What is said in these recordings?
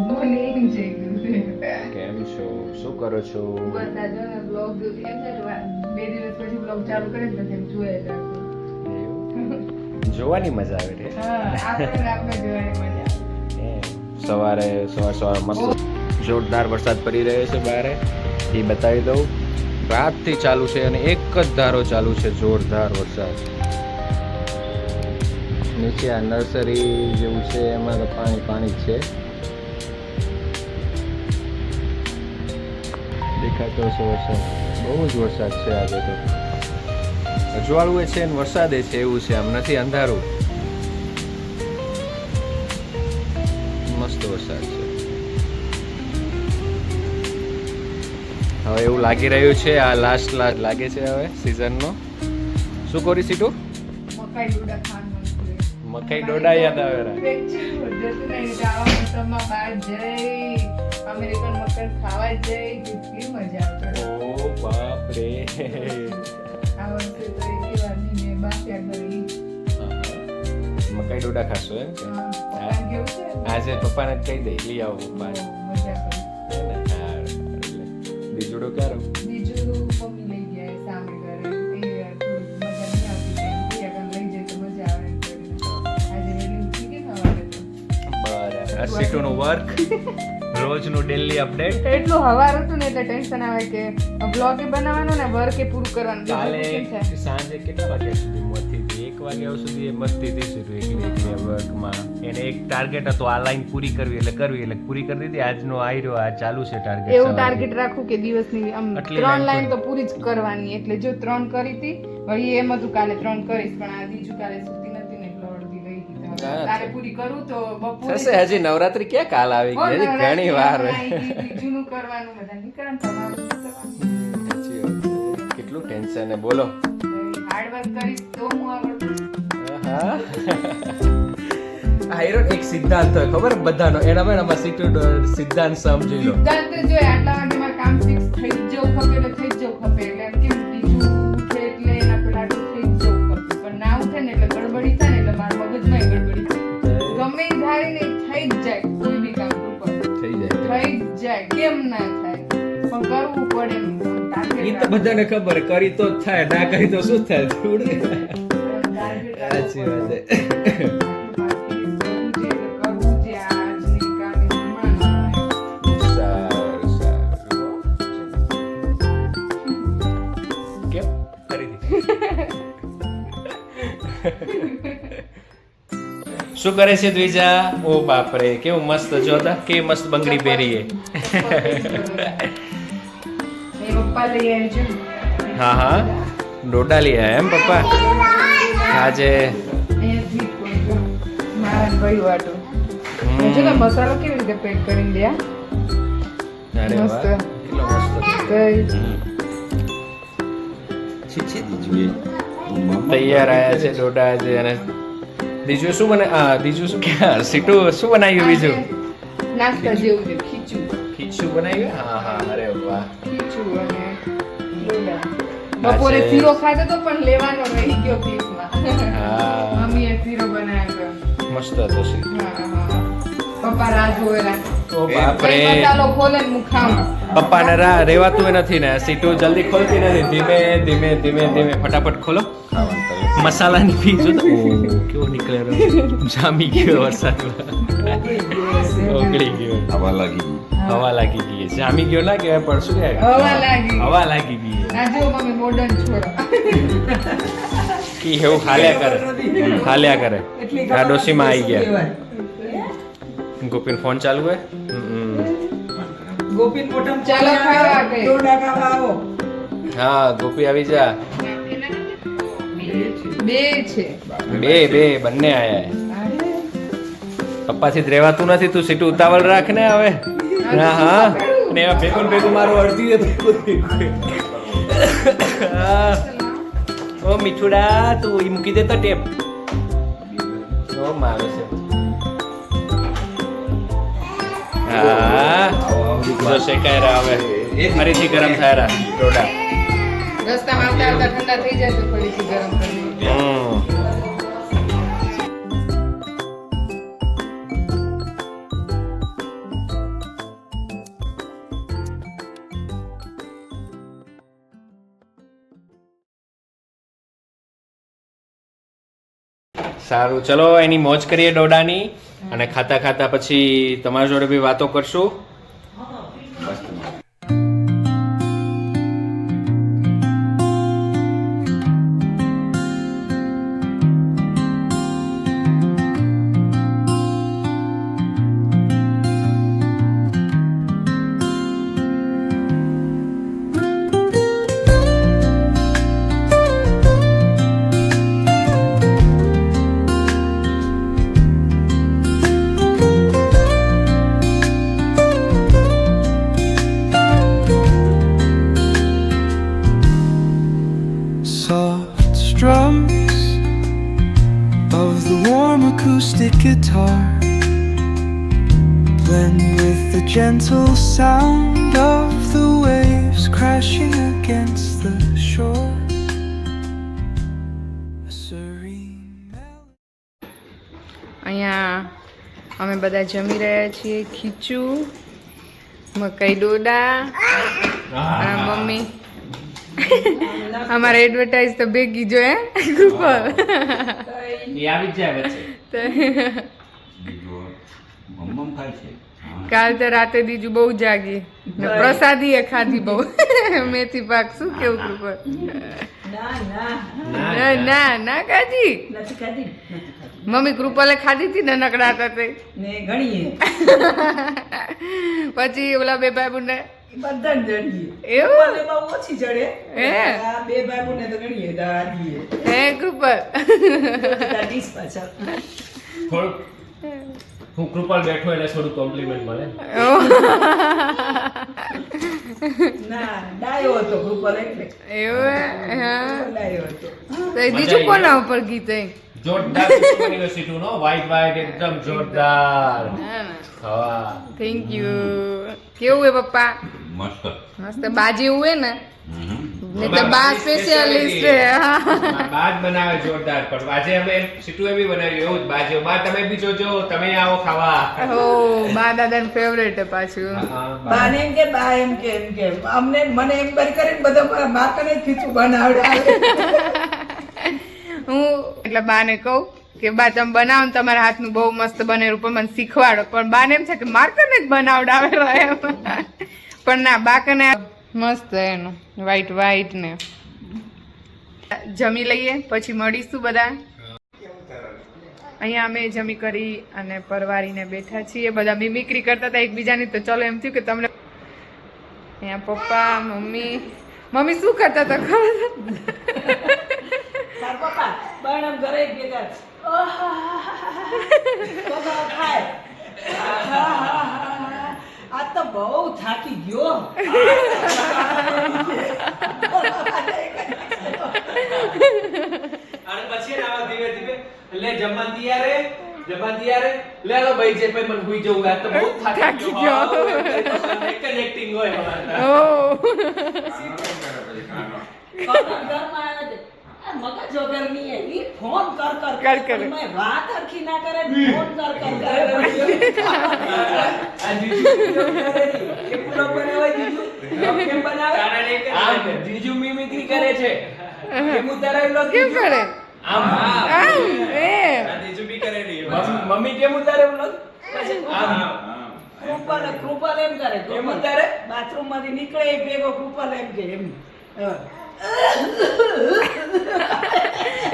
Morning છે. કેમ છો? શું કરો છો? બસ આ જો ને બ્લોગ એમ છે કે 2 દિવસ પછી બ્લોગ ચાલુ કરે ને તો તેમ જોયે જ રાખો. જોવાની મજા આવે રે. હા, આપણે જોવાની મજા આવે. સવારે મસ્ત જોરદાર વરસાદ પડી રહ્યો છે બહાર, એ બતાવી દઉં. રાતથી ચાલુ છે અને એક જ ધારો ચાલુ છે, જોરદાર વરસાદ. નીચે આ નર્સરી જેવું છે, એમાં તો પાણી જ છે. દેખાતો છે વરસાદ, બહુ જ વરસાદ છે આજે તો. અજવાળું છે ને વરસાદે છે એવું છે, આમ નથી અંધારું. મસ્ત વરસાદ છે. હવે એવું લાગી રહ્યું છે આ લાસ્ટ લાગે છે હવે સીઝનનો. શું કરી સીટુ? મકાઈ ડોડા ખાવાનું મન કરે. મકાઈ ડોડા યાદ આવે રા. અમેરિકન મકાઈ ખાવા જઈ કેટલી મજા આવે. ઓ બાપ રે. આ વર્ષે તો એકે વાર ની મેં બાફ્યા કરી. મકાઈ ડોડા ખાશો એમ? પપ્પા કેવું છે? આજે પપ્પાને જ કહી દે લઈ આવો પપ્પા. મજા કરી. બીજુડો ક્યારે? બીજું મમ્મી લઈ ગયા સામે ઘરે. એ થોડું મજા નહીં આવતી કેમ કે આગળ લઈ જાય તો મજા આવે એમ કરીને. આજે વેલી ઉઠી ગઈ ને સવારે તો. બરાબર. આ સીટુનું વર્ક, રોજનું ડેલી અપડેટ. એટલું હવાર હતું ને એટલે ટેન્શન આવે કે બ્લોગ એ બનાવવાનો ને વર્ક એ પૂરું કરવાનું. કાલે સાંજે કેટલા વાગ્યા સુધી મસ્તી હતી? 1 વાગ્યા સુધી એ મસ્તી હતી સીટુ એકલી વર્કમાં. એને એક ટાર્ગેટ હતો, આ લાઈન પૂરી કરવી એટલે પૂરી કરી દીધી. આજનો આયરો આ ચાલુ છે ટાર્ગેટ. એવું ટાર્ગેટ રાખું કે દિવસની આમ 3 લાઈન તો પૂરી જ કરવાની. એટલે જો 3 કરી હતી, વળી એમ હતું કાલે 3 કરીશ, પણ આ બીજું કાલે સુતી નથી ને એટલે અડધી રહી ગઈ. તારે પૂરી કરું તો બપોરે થશે. હજી નવરાત્રી ક્યાં કાલ આવી ગઈ? હજી ઘણી વાર. જૂનું કરવાનું બધા નીકળન તમારું કેટલું ટેન્શન હે બોલો. હાર્ડ વર્ક કરીશ તો હું આગળ. હા, આયરો એક સિદ્ધાંત હોય ખબર બધાનો, એનામાં સીટુ સિદ્ધાંત સમજી લો. સિદ્ધાંત જો આટલા વાગ્યામાં કામ ફિક્સ થઈ જ જવું ખપે એટલે થઈ જ જવું ખપે. એટલે એમ કેમ બીજું ઉઠે એટલે એના પેલા થઈ જ જવું ખપે. પણ ના ઉઠે ને એટલે ગડબડી થાય ને એટલે મારા મગજમાં ગડબડી થાય. ગમે એ ધારીને થઈ જ જાય કોઈ બી કામ ઉપર થઈ જ જાય. કેમ ના થાય પણ કરવું પડે એમ. ઈ તો બધાને ખબર, કરી તો જ થાય, ના કરી તો શું થાય? સાચી વાત છે. શું કરે છે દ્વિજા? ઓ બાપરે, કેવું મસ્ત જોતા, કેવી મસ્ત બંગડી પહેરી છે. પપ્પા લઈ આવ્યા છે. હા હા, ડોડા લઈ આવ્યા એમ પપ્પા આજે. મારા ભાઈ વાટો જો ને મસાલો કેવી રીતે પેક કરીને દે. અરે વાહ, મસ્ત. કેટલો મસ્ત. તૈયાર આયા છે ડોડા આજે. અને બીજું શું બને? બીજું શું કે સીટુ શું બનાવ્યું? બીજું નાસ્તા જેવું છે, ખીચું બનાવ્યું. હા હા, અરે વાહ. ખીચું અને ડોડા. બપોરે શીરો ખાધો તો પણ લેવાનો રહી ગયો પીસમાં. હા, મમ્મીએ શીરો બનાવ્યો. મસ્ત હતો શીરો. પપ્પા રાહ જોવેલા. ઓ બાપરે, મસાલો ખોલે ને હું ખાઉં. પપ્પાને રેવાતું નથી ને, સીટુ જલ્દી ખોલતી નથી. ધીમે ધીમે ફટાફટ ખોલો. મસાલાની પી જો તો કેવો નીકળે, જામી ગયો વરસાદમાં. ઓગળી ગયો, હવા લાગી ગઈ. જામી ગયો ના કહેવાય પણ શું કહેવાય? હવા લાગી ગઈ. આ જો મમ્મી મોડર્ન છોડો. કી એવું હાલ્યા કરે. આ ડોસીમાં આવી ગયા. ગોપીન ફોન ચાલુ હે. ગોપીન મોટમ ચાલો ખાવા કે ડોડા ખાવા આવો. હા, ગોપી આવી જા. બે છે. બે બંને આયા. પપ્પાથી જ રહેવાતું નથી. તું સીટુ ઉતાવળ રાખ ને હવે. હા હા, ને ભેગું મારું અડધી ઓ મીઠુડા, તું ઈ મૂકી દે તો ટેપ. ઓ મારે છે. હા, જો શેકાય રહ્યા હવે. ફરીથી ગરમ થાય રહ્યા ડોડા. રસ્તામાં આવતા ઠંડા થઈ જાય તો ફરીથી ગરમ કરી. સારું, ચલો એની મોજ કરીએ ડોડાની, અને ખાતા ખાતા પછી તમારી જોડે બી વાતો કરશું. Soft strums of the warm acoustic guitar blend with the gentle sound of the waves crashing against the shore. A serene melody. અહીંયા અમે બધા જમી રહ્યા છીએ ખીચું, મકાઈ ડોડા અને મમ્મી. અમારે એડવર્ટાઇઝ તો ભેગી જો હે ગ્રુપ એ આવી જ જાય વચ્ચે. કાલ તો રાતે દીજુ બહુ જાગી ને પ્રસાદી એ ખાધી બહુ. મેથી પાક શું કેવું ગ્રુપ? ના ના ના કાજી મમ્મી કૃપાલે ખાધી હતી ને નકડા હતા તે પછી ઓલા બે ભાઈ બુને એવું ઓછી ચડે હે બે ભાઈ ને તો ગણીએ હે કૃપા થોડુંક હું કૃપાલ બેઠો એટલે થોડું કોમ્પ્લિમેન્ટ મળે. ના ડાયો હતો કૃપાલ એટલે એવું હા ડાયો હતો. તો એ બીજું કોના ઉપર ગીત હે? જોરદાર બની ગયો સીટુ નો, વાઈટ વાઈટ એકદમ જોરદાર. હા થેન્ક યુ. કેવું હે પપ્પા? મસ્ત મસ્ત બાજી એવું હે ને ને તો બા સ્પેશિયલિસ્ટ હે. બાજ બનાવે જોરદાર, પણ આજે અમે સીટુએ બી બનાવ્યું એવું જ બાજુ. બા તમે બી જોજો, તમે આવો ખાવા. ઓ બા દાદા ફેવરેટ હે પાછું. બાને એમ કે બા એમ કે અમને મને એમ બર કરીને બધા મારા માતાને ખીચું બનાવડે. હું એટલે બાને કહું કે બા તમે બનાવો ને તમારા હાથનું બહુ મસ્ત બનેલું, પણ મને શીખવાડો. પણ બાને એમ છે કે માર્કરને જ બનાવડાવેલો એમ. પણ ના બાકને મસ્ત એનું વ્હાઈટ વ્હાઈટ ને. જમી લઈએ પછી મળીશું બધા. અહીંયા અમે જમી કરી અને પરવારીને બેઠા છીએ, બધા મિમિક્રી કરતા હતા એકબીજાની. તો ચલો એમ થયું કે તમને અહીંયા પપ્પા મમ્મી શું કરતા હતા ખબર? તાર પપ્પા બણમ ઘરે ભેગા ખાય. આ તો બહુ થાકી ગયો. અને પછી આવા ધીમે ધીમે લે જમવા તૈયાર લે લો ભાઈ જે ભાઈ મને હુઈ જવું, આ તો બહુ થાકી ગયો. કનેક્ટિંગ હોય અમારા. ઓ ઘરમાં આવે છે આ મગજ વગરની હે. ઈ ફોન કર મેં વાત હરખી ના કરે, ફોન કર આ જીજુ એ પૂરો બનાવે જીજુ કેમ બનાવે? આ જીજુ મિમિક્રી કરે છે. કેમ ઉતારેલો કેમ કરે? આમ આમ એ જીજુ બી કરે રહી. મમ્મી કેમ ઉતારેલો? આમ કૃપાલ એમ કરે. કેમ ઉતારે? બાથરૂમ માંથી નીકળે એ ભેગો કૃપાલ એમ કે એમ.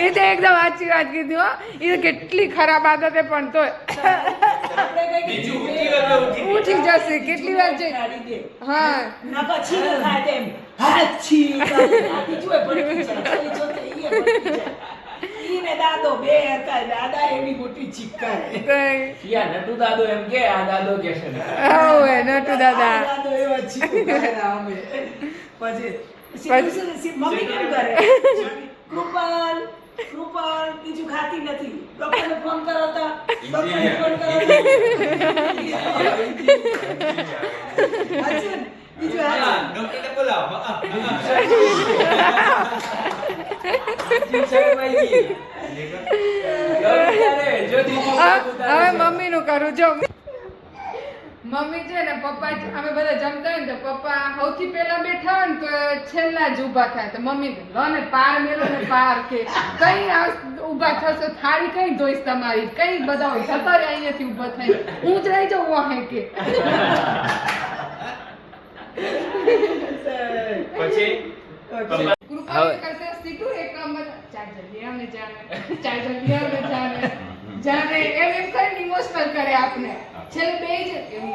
એ તો એકદમ સાચી વાત કીધી હો. એ તો કેટલી ખરાબ આદત હે, પણ તો આપણે કઈ જીજુ ઉઠી ગયો, ઉઠી જશે કેટલી વાર છે. કાઢી દે. હા ના પછી ન થાય તેમ. હાછી કાઢી જોય પડી જાય. ખાલી જોતે ઈ પડી જાય. ઈને દાદો બે હતા. દાદા એવી મોટી ચીક્કા તો યા નટુ દાદો એમ કે આ દાદો કે છે. ઓય નટુ દાદા. દાદો એવા ચીક્કા અમે. પછી મમ્મી કેમ કરે? કૃપાલ બીજું ખાતી નથી. ડોક્ટરને ફોન કરો તો ડોક્ટરને ફોન કરો તો બીજું હા ડોક્ટરને બોલાવો. હવે મમ્મી નું કરું જો. મમ્મી છે ને પપ્પા અમે બધા જમતા હોય ને તો પપ્પા સૌથી પહેલા બેઠા હોય ને તો છેલ્લા જ ઊભા થાય તો મમ્મી કે લો ને પાર મેલો ને પાર કે કઈ ઊભા થશો થાળી કઈ ધોઈશ તમારી કઈ બધા હોય જતા રહે અહીંયાથી ઊભા થાય હું જ રહી જાઉં વાહે કે પછી કૃપા કરતા સીધું એક કામ ચાર્જર લઈ આવે જાને એમ કરીને ઇમોશનલ કરે આપણે છેલ્લે બે જ એવું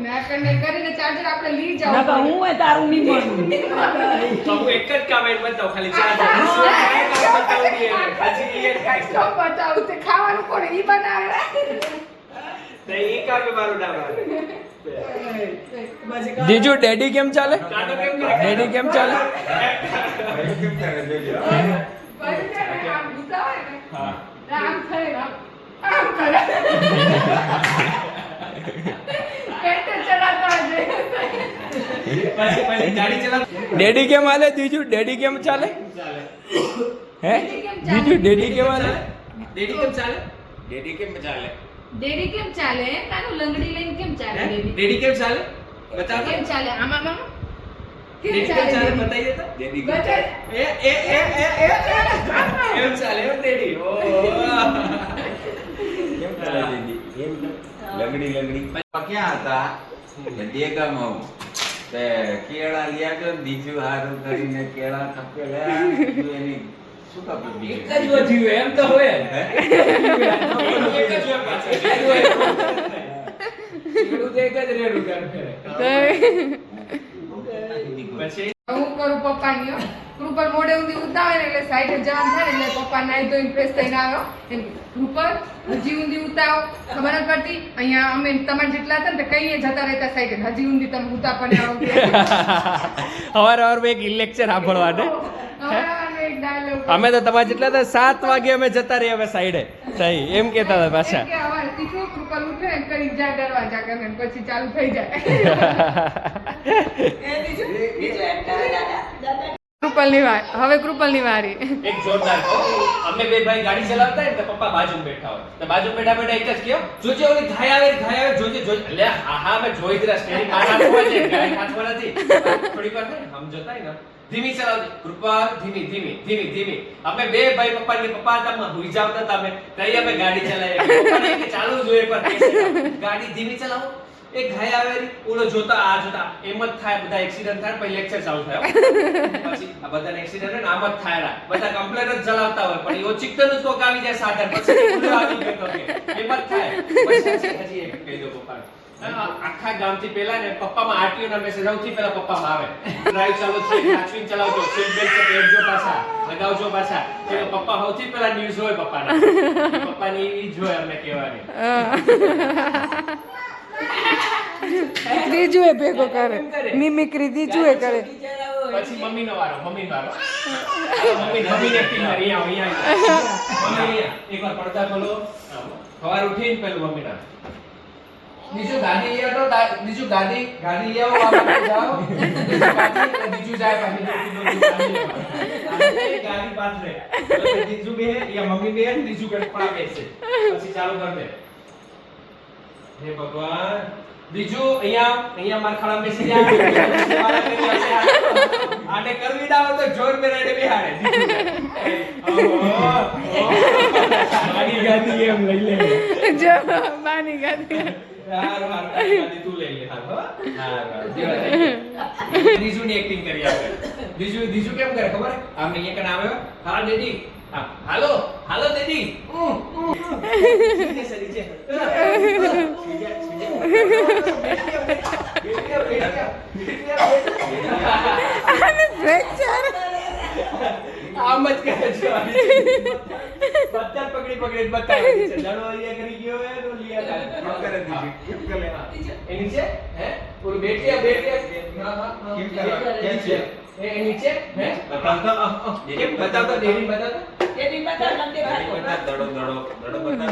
ના કરને કરીને ચાર્જર આપણે લઈ જાવ નકર હું એ તારું નહીં માનું. તો હું એક જ કામ એને બતાવું ખાલી ચાર્જર બતાવું તે ખાવાનું કોણ ઈ બનાવે તો એ કામ મારું નામ આવે પછી જીજુ ડેડી કેમ ચાલે કાટો કેમ કરે ડેડી કેમ ચાલે પછી છે ને આમ ગુસ્સા હોય ને હા આમ થાય આમ કરે પેટ ચડાતા જાય પછી ગાડી ચલાવ ડેડી કેમ હાલે જીજુ ડેડી કેમ ચાલે હે જીજુ ડેડી કેમ હાલે ડેડી કેમ ચાલે ડેડી કેમ ચાલે ડેડી કેમ ચાલે તારું લંગડી લઈને કેમ ચાલે ડેડી ડેડી કેમ ચાલે બતાવ કેમ ચાલે આમાં કેમ ડેડી કેમ ચાલે ચાલે બતાઈ દેતા ડેડી બતાય. કેમ ચાલે એમ ડેડી ઓ કેમ ચાલે દીદી? લંગડી લંગડી ક્યાં હતા દેગામાં તે કેળા લઈ આવ્યો ને બીજું હારું કરીને કેળા કપેલા બીજું એની શું કપે એક જ વધ્યું એમ તો હોય ને એક જ હોય પાછળ ખેડૂત એક જ રેડું કરે પછી હું કરું પપ્પાની હો. કૃપલ મોઢે ઊંધી ઉતાવે ને એટલે સાઈડે જવાનું થાય ને એટલે પપ્પા નાઈ ધોઈને ફ્રેશ થઈને આવ્યો એમ કૃપલ હજી ઊંધી ઉતાવો ખબર ન પડતી અહીંયા અમે તમારે જેટલા હતા ને તો કઈએ જતા રહેતા સાઈડે હજી ઊંધી તમે ઉતા પણ આવો અવાર એક લેક્ચર સાંભળવાને એક ડાયલોગ અમે તો તમારા જેટલા હતા 7 વાગે અમે જતા રહીએ હવે સાઈડે સહી એમ કહેતા હતા પાછા કે અવાર તીખું કૃપલ ઉઠે ને કરી જા દરવાજા કરે પછી ચાલુ થઈ જાય એ બીજું એમ કરે દાદા. કૃપલની વાર હવે કૃપલની વારી એક જોરદાર કહો અમે બે ભાઈ ગાડી ચલાવતા હોય ને તો પપ્પા બાજુમાં બેઠા હોય તો બાજુમાં બેઠા બેઠા એક જ કહ્યો જોજે ઓલી ઘાય આવે જોજે લે હા મેં જોઈ દીધા સ્ટેરિંગ મારા હોય છે ગાડી હાથમાં નથી થોડી વાર થાય ને સમજતા ને ધીમી ચલાવતી કૃપા ધીમી અમે બે ભાઈ પપ્પા હતા હુઈ જાવતા હતા અમે તઈ અમે ગાડી ચલાવી પપ્પાને કે ચાલુ જોઈએ એકવાર ગાડી ધીમી ચલાવો એક ઘાય આવે ઓલો જોતા આ જોતા એમ જ થાય બધા એક્સિડન્ટ થાય પછી લેક્ચર ચાલુ થાય પછી આ બધાને એક્સિડન્ટ ને આમ જ થાય બધા કમ્પ્લેટ જ ચલાવતા હોય પણ એ ઓચિકતનું જ કોક આવી જાય સાધન પછી ઓલો આવી ગયો તો કે એમ જ થાય પછી હજી એક કહી દો પપ્પાને આખા ગામથી પહેલા ને પપ્પામાં આરટીઓ ના મેસેજ સૌથી પહેલા પપ્પામાં આવે ડ્રાઈવ ચાલુ છે સાચવીને ચલાવજો સીટ બેલ્ટ પહેરજો પાછા લગાવજો પાછા કે પપ્પા સૌથી પહેલા ન્યૂઝ હોય પપ્પાના પપ્પાની ઈ જ હોય અમને કહેવાની દીજુએ ભેગો કરે મિમિક્રી દીજુએ કરે પછી મમ્મીનો વારો મમ્મી ને એક્ટિંગ કરી અહીંયા મમ્મી એકવાર પડદા ખોલો સવાર ઉઠીને પેલું મમ્મીના બીજું ગાડી લઈ આવો બીજું ગાડી લઈ આવો આપણે જાઓ બીજું જાય પાછી ગાડી પાછળ બીજું બે યા મમ્મી બે બીજું ગણપડા બેસે પછી ચાલુ કર દે હે ભગવાન બીજું અહીંયા માર ખાડા બેસી જાય આને કરવી દાવ તો જોર મે રેડે બેહાડે ગાડી એમ લઈ લે જો બાની ગાડી ગાડી તું લઈ લે હા દીજુ ની એક્ટિંગ કરી આપે દીજુ કેમ કરે ખબર આમને અહીંયા કને આવ્યો હા દેદી હાલો દેદી સરી છે આમ જ કરે છે બધા પકડી બતાવે છે લડો અહીંયા કરી ગયો હે તો લિયા કરે કેમ કરે એ નીચે હે ઓલું બેટિયા હા કેમ કરવા કેમ છે એ નીચે હે કેમ બતાવતો દેવી બતાવતો એની માતા નામ દેખાતો. દડો બતાવ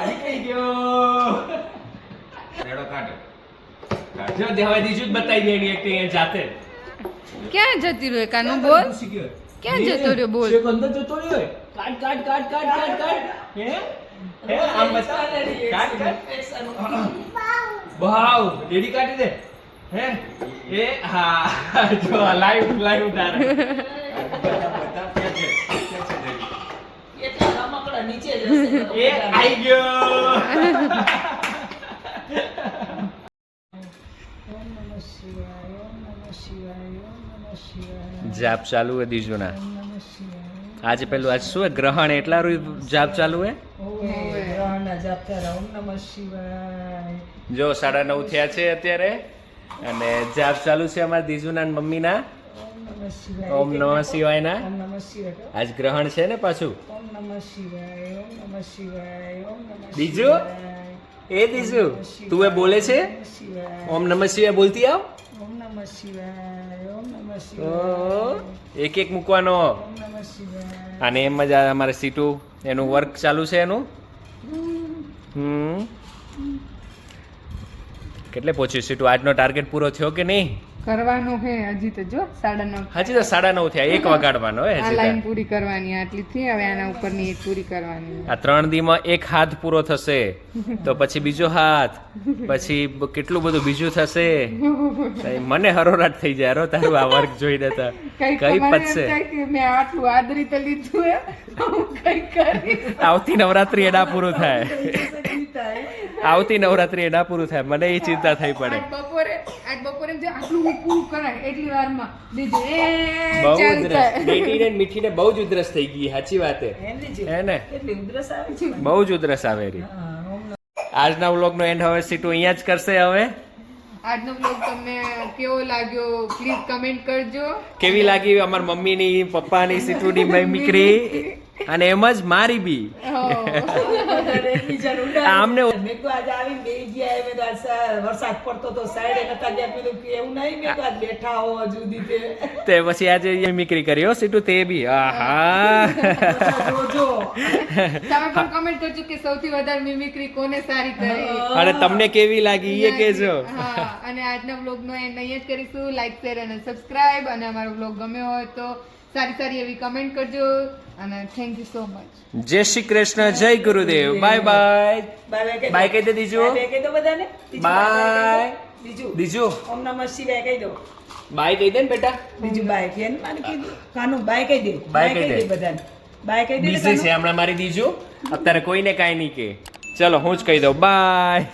નીકળી ગયો દડો કાઢો જો દેવા દીજુ જ બતાવી દે એની એક્ટિંગ એ જાતે ક્યાં જતી રહ્યો કાનું બોલ ક્યાં જતો રહ્યો બોલ અંદર જતો રહ્યો કાટ હે હે આમ બતા કાટ વાવ ડેડી કાઢી દે હે એ હા જો લાઈવ તારે બતા ક્યાં છે daddy? એટલા રમકડા નીચે જ હશે. એ આઈ ગયો ઓમ નમઃ શિવાય, ઓમ નમઃ શિવાય, ઓમ નમઃ શિવાય, જાપ ચાલુ હે દીજુના ઓમ નમઃ શિવાય. આજે પેલું આજ શું હે ગ્રહણ એટલા જાપ ચાલુ હે ઓય ગ્રહણના જાપ તારા. ઓમ નમઃ શિવાય. જો 9:30 થયા છે અત્યારે અને જાપ ચાલુ છે અમારા દીજુના ને મમ્મીના ઓમ નમઃ શિવાય. ઓમ નમઃ શિવાયના ઓમ નમઃ શિવાય. આજ ગ્રહણ છે ને પાછું ઓમ નમઃ શિવાય, ઓમ નમઃ શિવાય, ઓમ નમઃ બીજું? શિવાય. એ દીજુ તું એ બોલે છે શિવાય. ઓમ નમઃ શિવાય બોલતી આવ ઓમ નમઃ શિવાય, ઓમ નમઃ ઓ શિવાય, એક મૂકવાનો ઓમ નમઃ શિવાય. અને એમ જ આ અમારે સીટુ એનું વર્ક ચાલુ છે એનું કેટલે પહોંચ્યું સીટુ આજનો ટાર્ગેટ પૂરો થયો કે નહીં કરવાનું હે હજી તો જો 9:30 હજી તો 9:30 થયા 1 વગાડવાનો હે આ હજી લાઈન તો. પૂરી કરવાની આટલી થી હવે આના ઉપરની એક પૂરી કરવાની આ 3 દીમાં એક હાથ પૂરો થશે તો પછી બીજો હાથ પછી કેટલું બધું બીજું થશે મને હરોરાટ થઈ જાય રો તારું આ વર્ક જોઈને તો કઈ કઈ મને એમ પતશે થાય કે મેં આટલું આદરી તો લીધું હે હું કઈ કરીશ આવતી નવરાત્રી એડા પૂરું થાય આવતી નવરાત્રી એડા પૂરું થાય મને એ ચિંતા થઈ પડે આજ બપોરે જે આટલું હું પૂરું કરાય એટલી વારમાં બીજું એ બહુ ચાલુ ઉધરસ થાય. બેટીને ને મીઠીને બહુ જ ઉધરસ થઈ ગઈ સાચી વાત હે હે ને કેટલી ઉધરસ આવે છે. બહુ જ ઉધરસ આવે રહી હા, ઓમ નમઃ. આજના વ્લોગનો એન્ડ હવે સીટુ અહીંયા જ કરશે હવે આજનો બ્લોગ તમને કેવો લાગ્યો પ્લીઝ કમેન્ટ કરજો કેવી લાગી અમારી મમ્મીની પપ્પાની સીટુની મિમિક્રી અને એમ જ મારી બી એકબીજાને ઉડાડે. આમને મેં કીધું આજે આવીને બેસી ગયા. મેં કીધું આજ વરસાદ પડતો તો સાઈડે નતા ગયા. મેં કીધું કે એવું નહીં. મેં કીધું આજ બેઠા હો હજુ સુધી તે. તે પછી આજે મિમિક્રી કરી હો સીટુ તે બી આહા જોજો. તમે પણ કમેન્ટ કરજો કે સૌથી વધારે મિમિક્રી કોને સારી કરી અને તમને કેવી લાગી એ કહેજો હા અને આજના વ્લોગનો એન્ડ અહીંયા જ કરીશું લાઈક શેર અને સબસ્ક્રાઇબ અને અમારો વ્લોગ ગમ્યો હોય તો સારી સારી એવી કમેન્ટ કરજો અને થેન્ક યુ સો મચ જય શ્રી કૃષ્ણ જય ગુરુદેવ બાય બાય બાય કહી દો. બાય કહી દે દીજુ. બાય કહી દો બધાને. બીજું બાય. બીજું દીજુ ઓમ નમઃ શિવાય કહી દો. બાય કહી દે ને બેટા બીજું બાય કે માને કીધું કાનું બાય કહી દે. બાય કહી દે. બધાને બાય કહી દે ને બીઝી છે હમણાં મારી દીજુ અત્યારે કોઈને કાંઈ નહીં કે ચલો હું જ કહી દઉં બાય